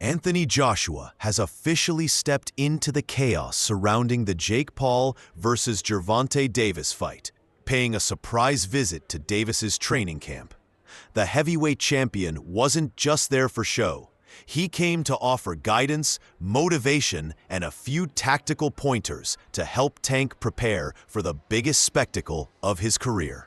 AnthonyJoshua has officially stepped into the chaos surrounding the Jake Paul versus Gervonta Davis fight, paying a surprise visit to Davis's training camp. The heavyweight champion wasn't just there for show. He came to offer guidance, motivation, and a few tactical pointers to help Tank prepare for the biggest spectacle of his career.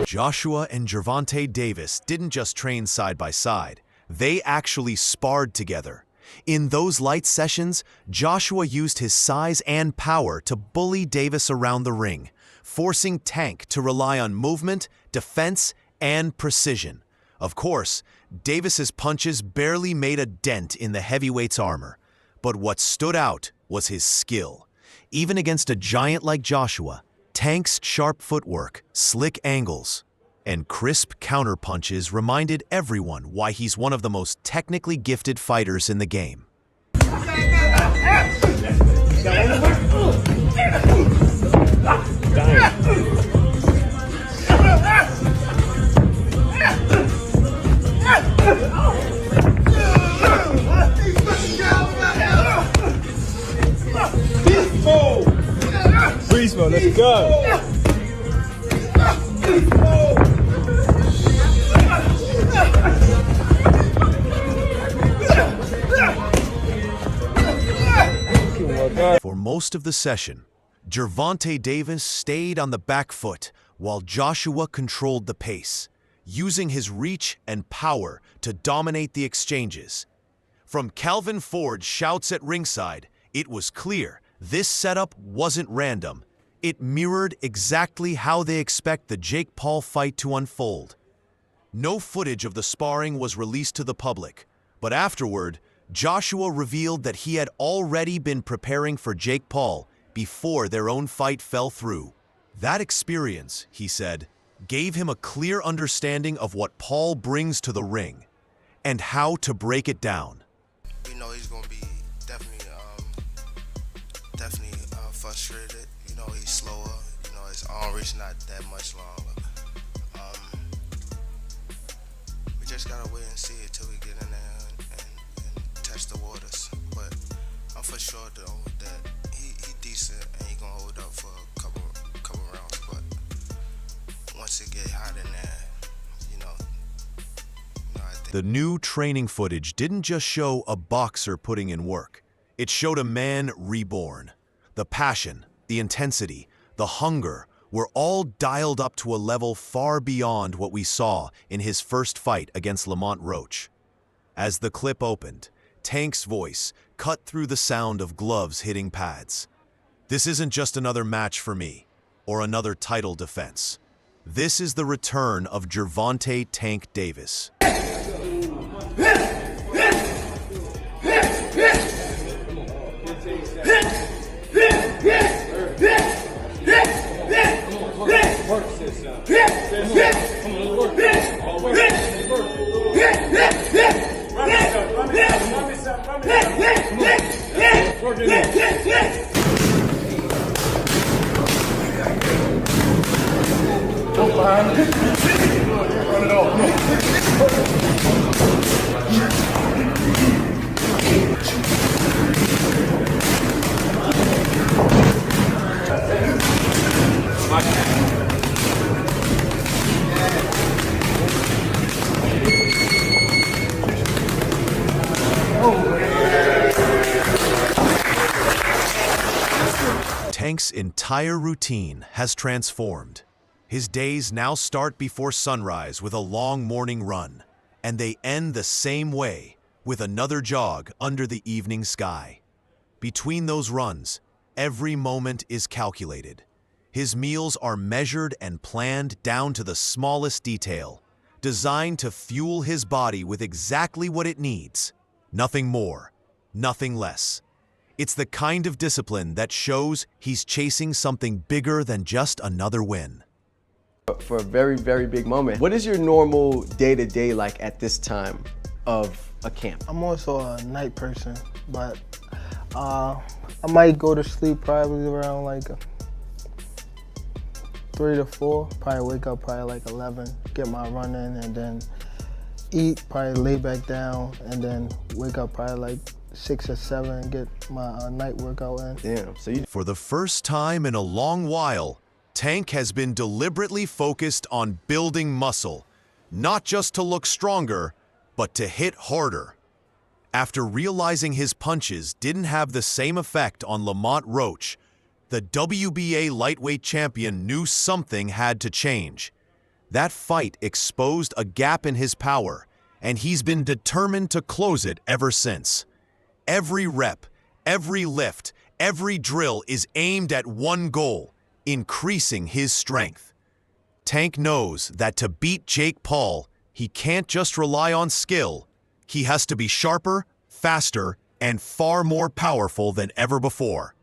Joshua and Gervonta Davis didn't just train side by side, they actually sparred together. In those light sessions, Joshua used his size and power to bully Davis around the ring, forcing Tank to rely on movement, defense, and precision. Of course, Davis's punches barely made a dent in the heavyweight's armor, but what stood out was his skill. Even against a giant like Joshua, Tank's sharp footwork, slick angles, and crisp counterpunches reminded everyone why he's one of the most technically gifted fighters in the game. Breeze, let's go. For most of the session, Gervonta Davis stayed on the back foot while Joshua controlled the pace, using his reach and power to dominate the exchanges. From Calvin Ford's shouts at ringside, it was clear this setup wasn't random. It mirrored exactly how they expect the Jake Paul fight to unfold. No footage of the sparring was released to the public, but afterward, Joshua revealed that he had already been preparing for Jake Paul before their own fight fell through. That experience, he said, gave him a clear understanding of what Paul brings to the ring and how to break it down. We know he's going to be definitely frustrated. You know, he's slower. You know, his arm reach not that much longer. We just got to wait and see until we get in there and test the waters. But I'm for sure, though, that he decent and he going to hold up for a couple rounds. But once it get hot in there, I think the new training footage didn't just show a boxer putting in work. It showed a man reborn. The passion, the intensity, the hunger were all dialed up to a level far beyond what we saw in his first fight against Lamont Roach. As the clip opened, Tank's voice cut through the sound of gloves hitting pads. This isn't just another match for me, or another title defense. This is the return of Gervonta "Tank" Davis. Tank's entire routine has transformed. His days now start before sunrise with a long morning run, and they end the same way, with another jog under the evening sky. Between those runs, every moment is calculated. His meals are measured and planned down to the smallest detail, designed to fuel his body with exactly what it needs. Nothing more, nothing less. It's the kind of discipline that shows he's chasing something bigger than just another win. For a very, very big moment. What is your normal day-to-day like at this time of a camp? I'm also a night person, but I might go to sleep probably around like 3 to 4, probably wake up probably like 11, get my run in, and then eat, probably lay back down, and then wake up probably like 6 or 7, get my night workout in. Damn, so you... For the first time in a long while, Tank has been deliberately focused on building muscle, not just to look stronger, but to hit harder. After realizing his punches didn't have the same effect on Lamont Roach, the WBA lightweight champion knew something had to change. That fight exposed a gap in his power, and he's been determined to close it ever since. Every rep, every lift, every drill is aimed at one goal: increasing his strength. Tank knows that to beat Jake Paul, he can't just rely on skill. He has to be sharper, faster, and far more powerful than ever before.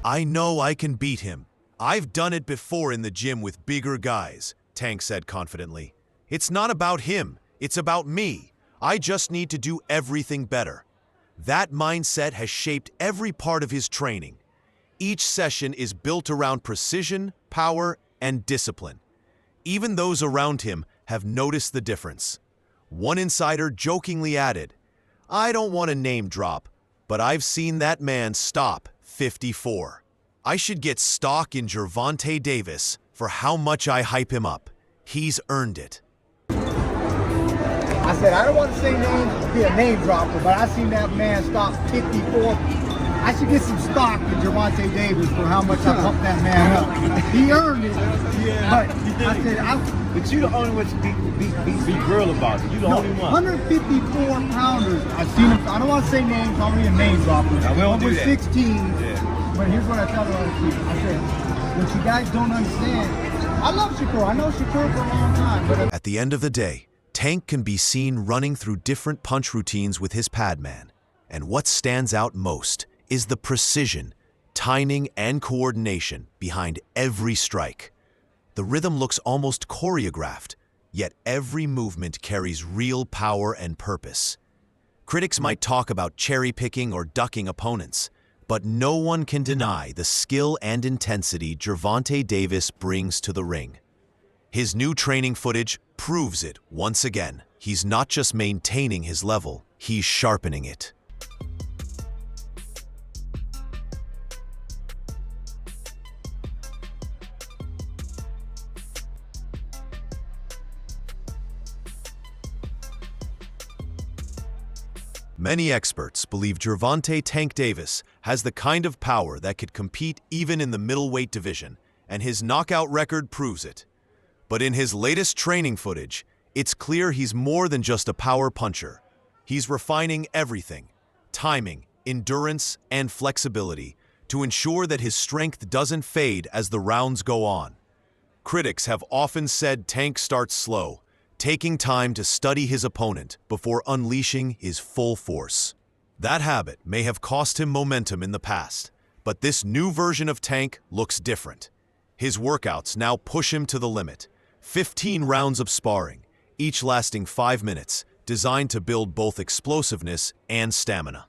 I know I can beat him. I've done it before in the gym with bigger guys, Tank said confidently. It's not about him, it's about me. I just need to do everything better. That mindset has shaped every part of his training. Each session is built around precision, power, and discipline. Even those around him have noticed the difference. One insider jokingly added, "I don't want to name drop, but I've seen that man stop 54. I should get stock in Gervonta Davis for how much I hype him up. He's earned it." I said, I don't want to say names, be a name dropper, but I seen that man stop 54. I should get some stock in Gervonta Davis for how much I pumped that man up. He earned it. Yeah, but I said, but you the only one to be real about it. You the only one. 154 pounders. I seen him. I don't want to say names. I'm already a name dropper. No, we don't do that. 16. Yeah. But here's what I tell other people. I said, what you guys don't understand. I love Shakur. I know Shakur for a long time. But At the end of the day, Tank can be seen running through different punch routines with his pad man. And what stands out most is the precision, timing, and coordination behind every strike. The rhythm looks almost choreographed, yet every movement carries real power and purpose. Critics might talk about cherry-picking or ducking opponents, but no one can deny the skill and intensity Gervonta Davis brings to the ring. His new training footage proves it once again. He's not just maintaining his level, he's sharpening it. Many experts believe Gervonta "Tank" Davis has the kind of power that could compete even in the middleweight division, and his knockout record proves it. But in his latest training footage, it's clear he's more than just a power puncher. He's refining everything: timing, endurance, and flexibility to ensure that his strength doesn't fade as the rounds go on. Critics have often said Tank starts slow, taking time to study his opponent before unleashing his full force. That habit may have cost him momentum in the past, but this new version of Tank looks different. His workouts now push him to the limit. 15 rounds of sparring, each lasting 5 minutes, designed to build both explosiveness and stamina.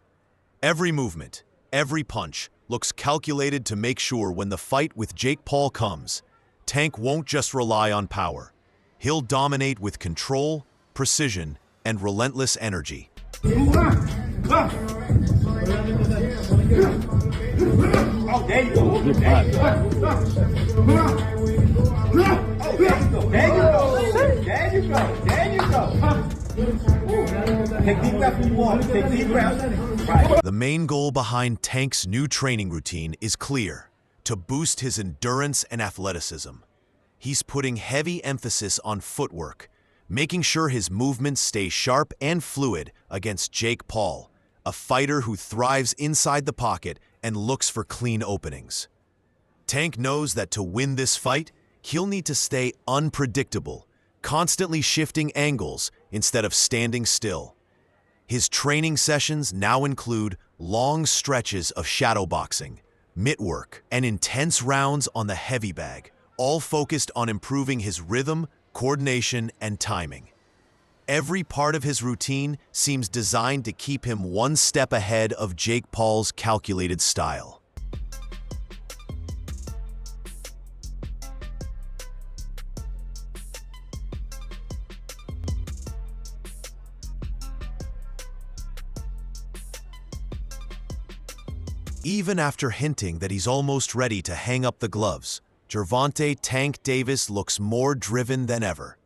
Every movement, every punch, looks calculated to make sure when the fight with Jake Paul comes, Tank won't just rely on power. He'll dominate with control, precision, and relentless energy. Oh, there you go. There you go. Take deep breath when you want. Take deep breath. Right. The main goal behind Tank's new training routine is clear: to boost his endurance and athleticism. He's putting heavy emphasis on footwork, making sure his movements stay sharp and fluid against Jake Paul, a fighter who thrives inside the pocket and looks for clean openings. Tank knows that to win this fight, he'll need to stay unpredictable, constantly shifting angles instead of standing still. His training sessions now include long stretches of shadow boxing, mitt work, and intense rounds on the heavy bag, all focused on improving his rhythm, coordination, and timing. Every part of his routine seems designed to keep him one step ahead of Jake Paul's calculated style. Even after hinting that he's almost ready to hang up the gloves, Gervonta "Tank" Davis looks more driven than ever.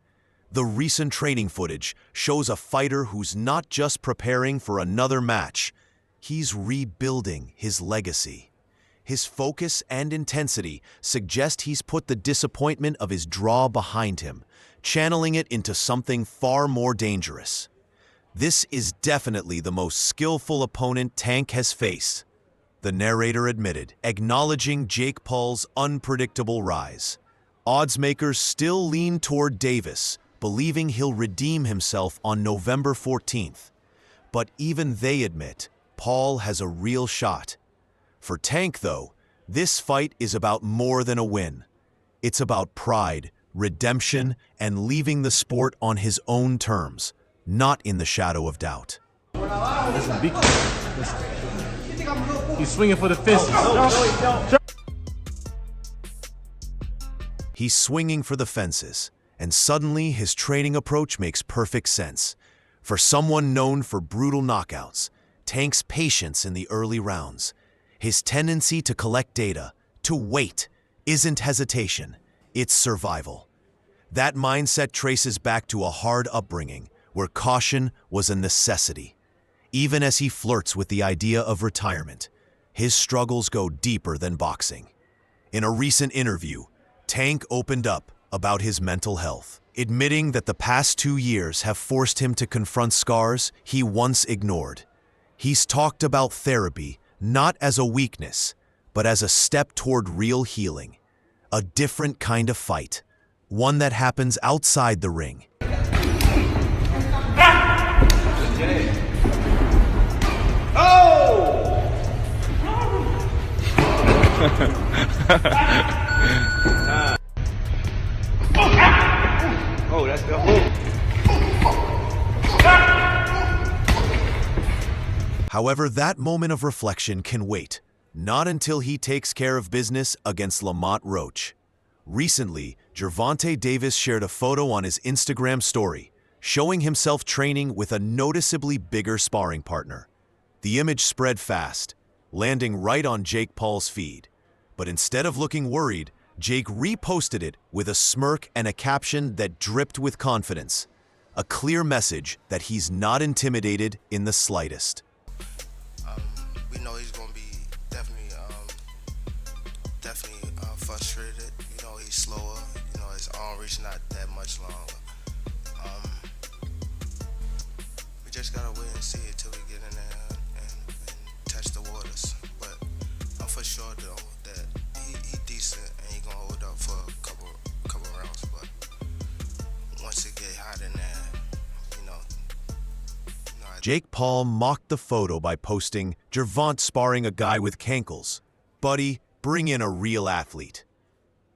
The recent training footage shows a fighter who's not just preparing for another match, he's rebuilding his legacy. His focus and intensity suggest he's put the disappointment of his draw behind him, channeling it into something far more dangerous. This is definitely the most skillful opponent Tank has faced, the narrator admitted, acknowledging Jake Paul's unpredictable rise. Oddsmakers still lean toward Davis, believing he'll redeem himself on November 14th. But even they admit Paul has a real shot. For Tank, though, this fight is about more than a win. It's about pride, redemption, and leaving the sport on his own terms, not in the shadow of doubt. Listen, listen. He's swinging for the fences. He's swinging for the fences, and suddenly his training approach makes perfect sense. For someone known for brutal knockouts, Tank's patience in the early rounds, his tendency to collect data, to wait, isn't hesitation, it's survival. That mindset traces back to a hard upbringing where caution was a necessity. Even as he flirts with the idea of retirement, his struggles go deeper than boxing. In a recent interview, Tank opened up about his mental health, admitting that the past 2 years have forced him to confront scars he once ignored. He's talked about therapy not as a weakness, but as a step toward real healing, a different kind of fight, one that happens outside the ring. Oh, that's the hook. However, that moment of reflection can wait, not until he takes care of business against Lamont Roach. Recently, Gervonta Davis shared a photo on his Instagram story, showing himself training with a noticeably bigger sparring partner. The image spread fast, landing right on Jake Paul's feed. But instead of looking worried, Jake reposted it with a smirk and a caption that dripped with confidence, a clear message that he's not intimidated in the slightest. We know he's gonna be definitely frustrated. You know, he's slower. You know, his arm reach not that much longer. We just gotta wait and see until we get in there and test the waters. But I'm for sure though that he decent and he gonna hold up for a couple rounds. But once it get hot in there, you know Jake Paul mocked the photo by posting, "Gervonta sparring a guy with cankles. Buddy, bring in a real athlete."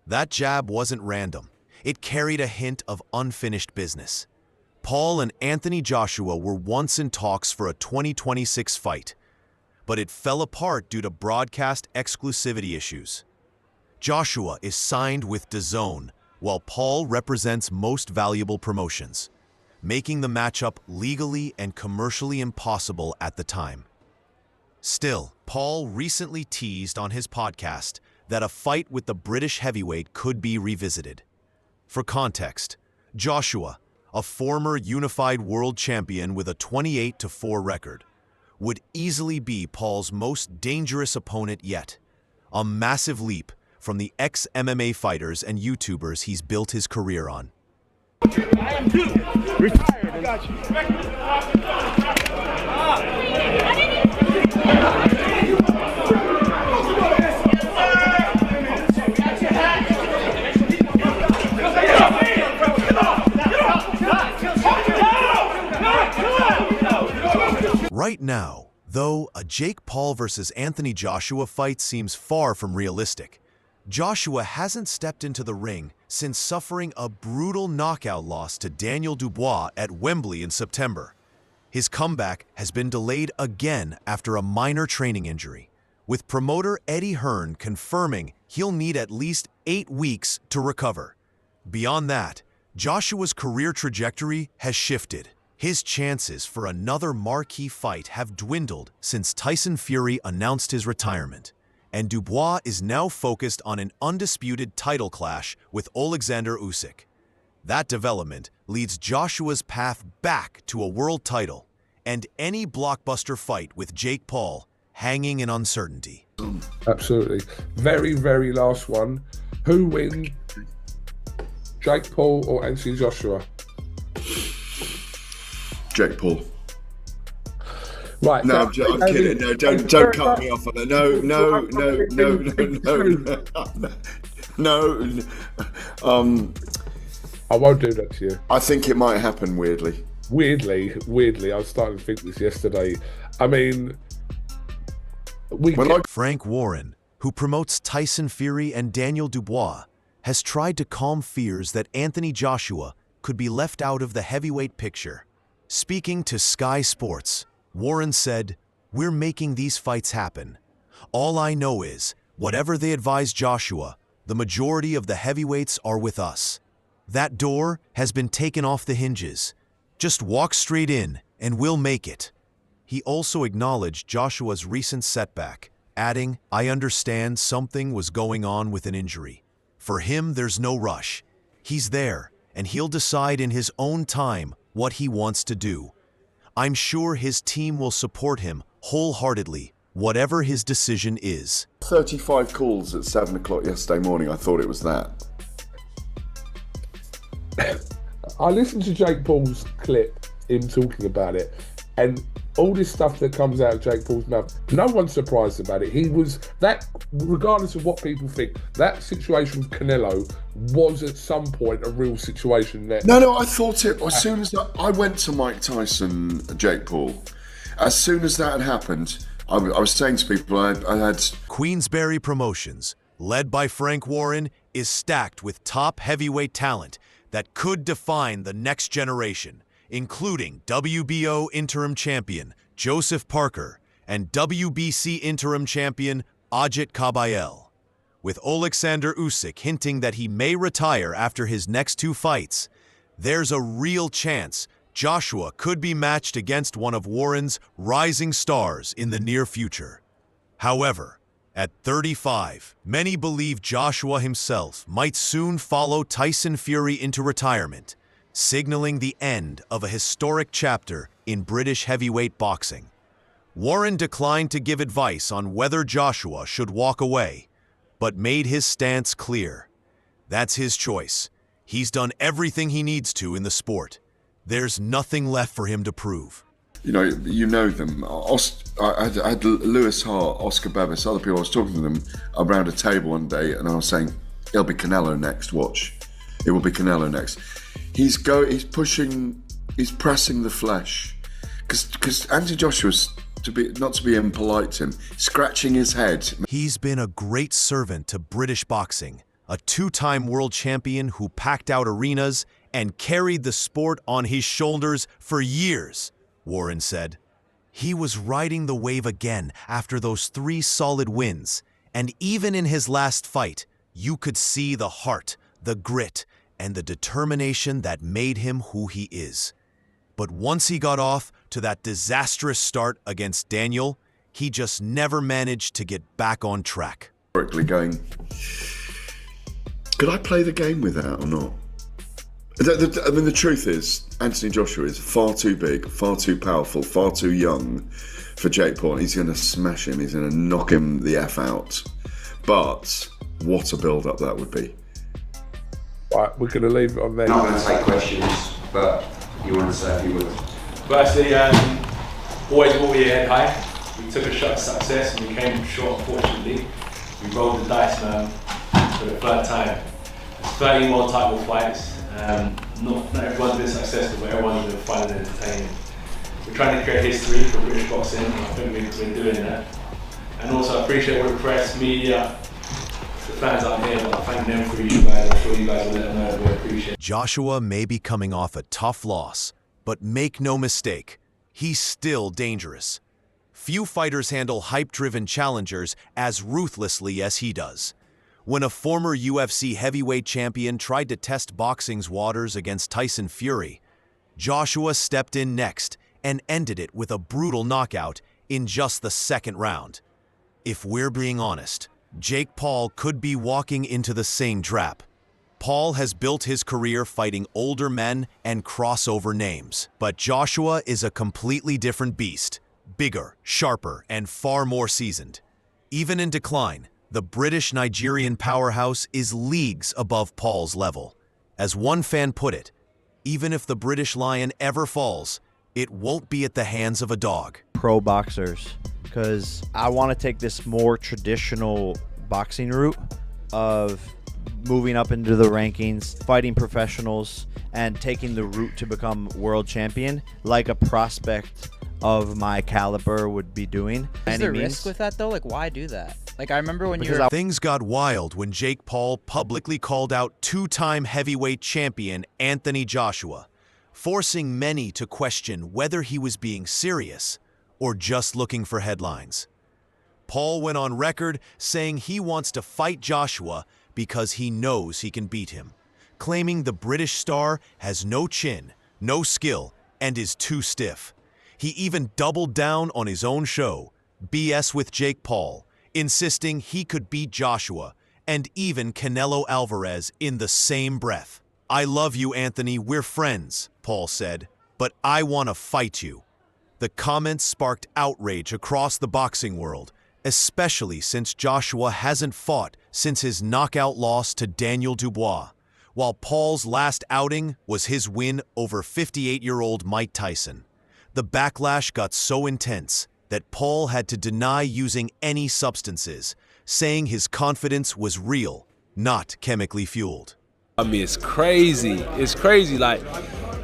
That jab wasn't random. It carried a hint of unfinished business. Paul and AnthonyJoshua were once in talks for a 2026 fight, but it fell apart due to broadcast exclusivity issues. Joshua is signed with DAZN, while Paul represents Most Valuable Promotions, making the matchup legally and commercially impossible at the time. Still, Paul recently teased on his podcast that a fight with the British heavyweight could be revisited. For context, Joshua, a former unified world champion with a 28-4 record, would easily be Paul's most dangerous opponent yet, a massive leap from the ex-MMA fighters and YouTubers he's built his career on. Retired. I got you. Right now, though, a Jake Paul versus AnthonyJoshua fight seems far from realistic. Joshua hasn't stepped into the ring since suffering a brutal knockout loss to Daniel Dubois at Wembley in September. His comeback has been delayed again after a minor training injury, with promoter Hearn confirming he'll need at least 8 weeks to recover. Beyond that, Joshua's career trajectory has shifted. His chances for another marquee fight have dwindled since Tyson Fury announced his retirement, and Dubois is now focused on an undisputed title clash with Alexander Usyk. That development leads Joshua's path back to a world title, and any blockbuster fight with Jake Paul hanging in uncertainty. Absolutely. Very, very last one. Who wins, Jake Paul or AnthonyJoshua? Jake Paul. Right. No, I'm kidding. No, don't cut me off on that. No. I won't do that to you. I think it might happen weirdly. Weirdly, I was starting to think this yesterday. I mean, Frank Warren, who promotes Tyson Fury and Daniel Dubois, has tried to calm fears that AnthonyJoshua could be left out of the heavyweight picture. Speaking to Sky Sports, Warren said, "We're making these fights happen. All I know is, whatever they advise Joshua, the majority of the heavyweights are with us. That door has been taken off the hinges. Just walk straight in, and we'll make it." He also acknowledged Joshua's recent setback, adding, "I understand something was going on with an injury. For him, there's no rush. He's there, and he'll decide in his own time what he wants to do. I'm sure his team will support him wholeheartedly, whatever his decision is." 35 calls at 7 o'clock yesterday morning. I thought it was that. I listened to Jake Paul's clip, him talking about it, and all this stuff that comes out of Jake Paul's mouth, no one's surprised about it. He was that, regardless of what people think, that situation with Canelo was at some point a real situation there. No, I thought it, as soon as I went to Mike Tyson, Jake Paul, as soon as that had happened, I was saying to people, I had... Queensberry Promotions, led by Frank Warren, is stacked with top heavyweight talent that could define the next generation, including WBO interim champion Joseph Parker and WBC interim champion Ajit Kabayel. With Alexander Usyk hinting that he may retire after his next 2 fights, there's a real chance Joshua could be matched against one of Warren's rising stars in the near future. However, at 35, many believe Joshua himself might soon follow Tyson Fury into retirement, signaling the end of a historic chapter in British heavyweight boxing. Warren declined to give advice on whether Joshua should walk away, but made his stance clear. That's his choice. He's done everything he needs to in the sport. There's nothing left for him to prove. You know them. I had Lewis Hart, Oscar Bevis, other people. I was talking to them around a table one day, and I was saying, "It'll be Canelo next. Watch, it will be Canelo next." He's pressing the flesh, because AnthonyJoshua's not to be impolite to him, scratching his head. He's been a great servant to British boxing, a 2-time world champion who packed out arenas and carried the sport on his shoulders for years, Warren said. He was riding the wave again after those 3 solid wins, and even in his last fight, you could see the heart, the grit, and the determination that made him who he is. But once he got off to that disastrous start against Daniel, he just never managed to get back on track. Going, could I play the game with that or not? I mean, the truth is, AnthonyJoshua is far too big, far too powerful, far too young for Jake Paul. He's going to smash him. He's going to knock him the F out. But what a build-up that would be. Right, we're going to leave it on there. Not going to take questions, but you want to say a few words. Firstly, always brought your head high. We took a shot at success and we came short, unfortunately. We rolled the dice, man, for the third time. There's 30 more title fights. Not everyone's been successful, but everyone's been fun and entertaining. We're trying to create history for British boxing, and I think we're doing that. And also I appreciate all the press, media, the fans out here, but I thank them for you guys. I'm sure you guys will let them know that we appreciate it. Joshua may be coming off a tough loss, but make no mistake, he's still dangerous. Few fighters handle hype-driven challengers as ruthlessly as he does. When a former UFC heavyweight champion tried to test boxing's waters against Tyson Fury, Joshua stepped in next and ended it with a brutal knockout in just the second round. If we're being honest, Jake Paul could be walking into the same trap. Paul has built his career fighting older men and crossover names, but Joshua is a completely different beast, bigger, sharper, and far more seasoned. Even in decline, the British-Nigerian powerhouse is leagues above Paul's level. As one fan put it, even if the British Lion ever falls, it won't be at the hands of a dog. Pro boxers, because I want to take this more traditional boxing route of moving up into the rankings, fighting professionals, and taking the route to become world champion like a prospect of my caliber would be doing. Is there risk with that though? Like, why do that? Like, I remember when Things got wild when Jake Paul publicly called out two-time heavyweight champion AnthonyJoshua, forcing many to question whether he was being serious or just looking for headlines. Paul went on record saying he wants to fight Joshua because he knows he can beat him, claiming the British star has no chin, no skill, and is too stiff. He even doubled down on his own show, BS with Jake Paul, insisting he could beat Joshua and even Canelo Alvarez in the same breath. "I love you, Anthony, we're friends," Paul said, "but I want to fight you." The comments sparked outrage across the boxing world, especially since Joshua hasn't fought since his knockout loss to Daniel Dubois, while Paul's last outing was his win over 58-year-old Mike Tyson. The backlash got so intense that Paul had to deny using any substances, saying his confidence was real, not chemically fueled. I mean, it's crazy. It's crazy. Like,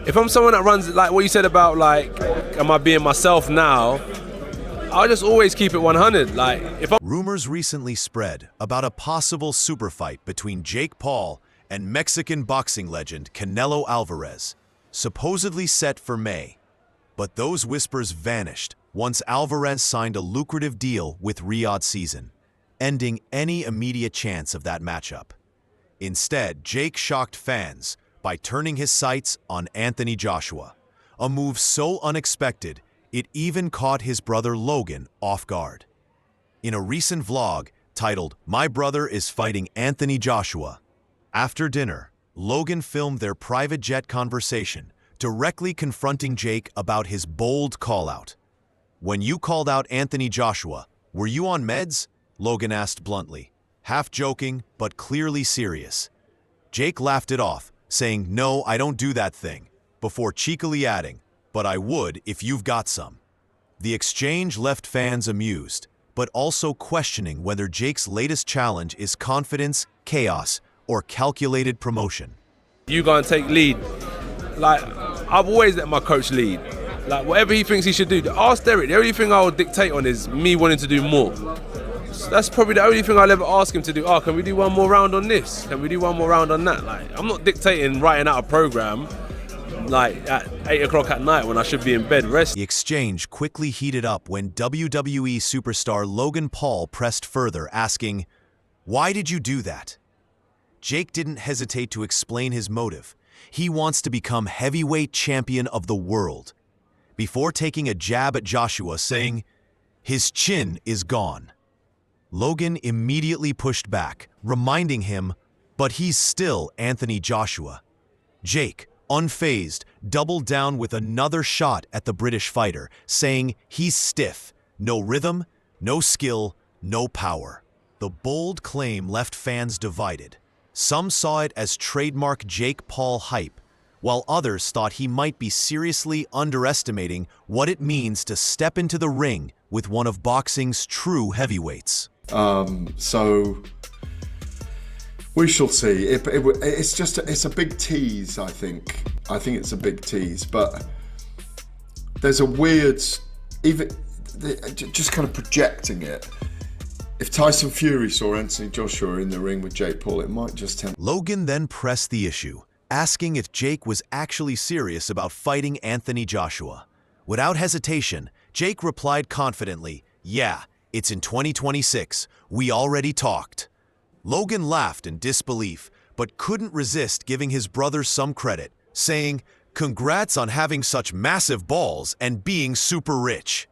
if I'm someone that runs, like what you said about, like, am I being myself now? I'll just always keep it 100. Like, Rumors recently spread about a possible super fight between Jake Paul and Mexican boxing legend Canelo Alvarez, supposedly set for May. But those whispers vanished once Alvarez signed a lucrative deal with Riyadh Season, ending any immediate chance of that matchup. Instead, Jake shocked fans by turning his sights on AnthonyJoshua, a move so unexpected it even caught his brother Logan off guard. In a recent vlog titled, "My Brother is Fighting AnthonyJoshua," after dinner, Logan filmed their private jet conversation, directly confronting Jake about his bold call-out. "When you called out AnthonyJoshua, were you on meds?" Logan asked bluntly, half joking but clearly serious. Jake laughed it off, saying, "No, I don't do that thing," before cheekily adding, "But I would if you've got some." The exchange left fans amused, but also questioning whether Jake's latest challenge is confidence, chaos, or calculated promotion. you go and take lead. Like, I've always let my coach lead. Like, whatever he thinks he should do. Ask Derek. The only thing I will dictate on is me wanting to do more. So that's probably the only thing I'll ever ask him to do. Oh, can we do one more round on this? Can we do one more round on that? Like, I'm not dictating writing out a program like at 8 o'clock at night when I should be in bed resting. The exchange quickly heated up when WWE superstar Logan Paul pressed further, asking, "Why did you do that?" Jake didn't hesitate to explain his motive. He wants to become heavyweight champion of the world, before taking a jab at Joshua, saying, "His chin is gone." Logan immediately pushed back, reminding him, "But he's still AnthonyJoshua." Jake, unfazed, doubled down with another shot at the British fighter, saying he's stiff, no rhythm, no skill, no power. The bold claim left fans divided. Some saw it as trademark Jake Paul hype, while others thought he might be seriously underestimating what it means to step into the ring with one of boxing's true heavyweights. So we shall see. It's a big tease, I think. I think it's a big tease, but there's a weird, even just kind of projecting it. If Tyson Fury saw AnthonyJoshua in the ring with Jake Paul, it might just tempt. Logan then pressed the issue, asking if Jake was actually serious about fighting AnthonyJoshua. Without hesitation, Jake replied confidently, "Yeah, it's in 2026. We already talked." Logan laughed in disbelief, but couldn't resist giving his brother some credit, saying, "Congrats on having such massive balls and being super rich."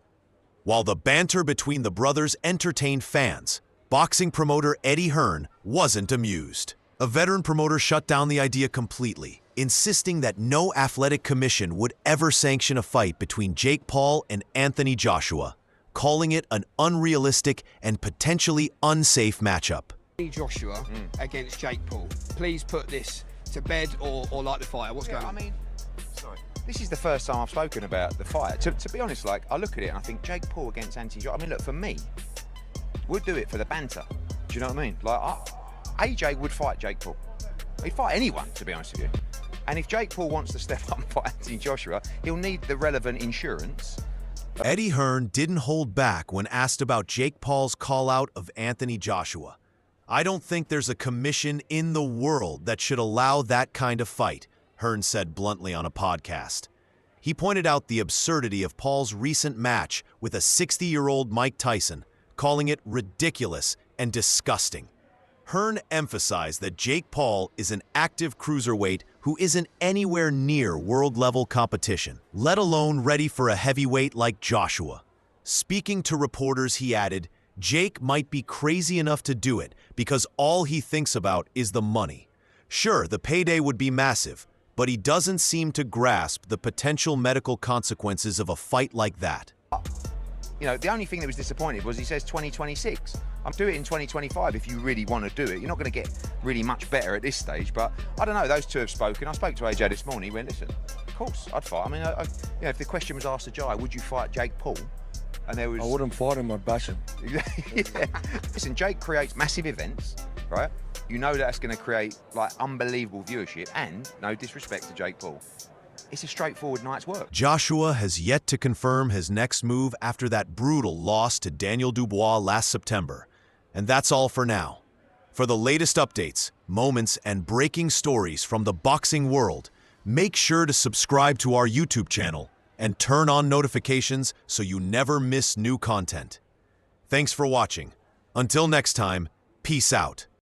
While the banter between the brothers entertained fans, boxing promoter Eddie Hearn wasn't amused. A veteran promoter shut down the idea completely, insisting that no athletic commission would ever sanction a fight between Jake Paul and AnthonyJoshua, calling it an unrealistic and potentially unsafe matchup. Joshua against Jake Paul. Please put this to bed or light the fire. What's going on? This is the first time I've spoken about the fight. To be honest, like, I look at it and I think Jake Paul against AnthonyJoshua. I mean, look, for me, we'd do it for the banter. Do you know what I mean? Like, AJ would fight Jake Paul. He'd fight anyone, to be honest with you. And if Jake Paul wants to step up and fight AnthonyJoshua, he'll need the relevant insurance. Eddie Hearn didn't hold back when asked about Jake Paul's call-out of AnthonyJoshua. "I don't think there's a commission in the world that should allow that kind of fight," Hearn said bluntly on a podcast. He pointed out the absurdity of Paul's recent match with a 60-year-old Mike Tyson, calling it ridiculous and disgusting. Hearn emphasized that Jake Paul is an active cruiserweight who isn't anywhere near world-level competition, let alone ready for a heavyweight like Joshua. Speaking to reporters, he added, "Jake might be crazy enough to do it because all he thinks about is the money. Sure, the payday would be massive, but he doesn't seem to grasp the potential medical consequences of a fight like that." You know, the only thing that was disappointing was he says 2026. I'm doing it in 2025 if you really want to do it. You're not going to get really much better at this stage, but I don't know, those two have spoken. I spoke to AJ this morning. He went, "Listen, of course, I'd fight." I mean, you know, if the question was asked to Jai, would you fight Jake Paul? And there was... I wouldn't fight him, I'd bash him. Yeah. Listen, Jake creates massive events, right? You know that's going to create, like, unbelievable viewership, and no disrespect to Jake Paul, it's a straightforward night's work. Joshua has yet to confirm his next move after that brutal loss to Daniel Dubois last September. And that's all for now. For the latest updates, moments, and breaking stories from the boxing world, make sure to subscribe to our YouTube channel and turn on notifications so you never miss new content. Thanks for watching. Until next time, peace out.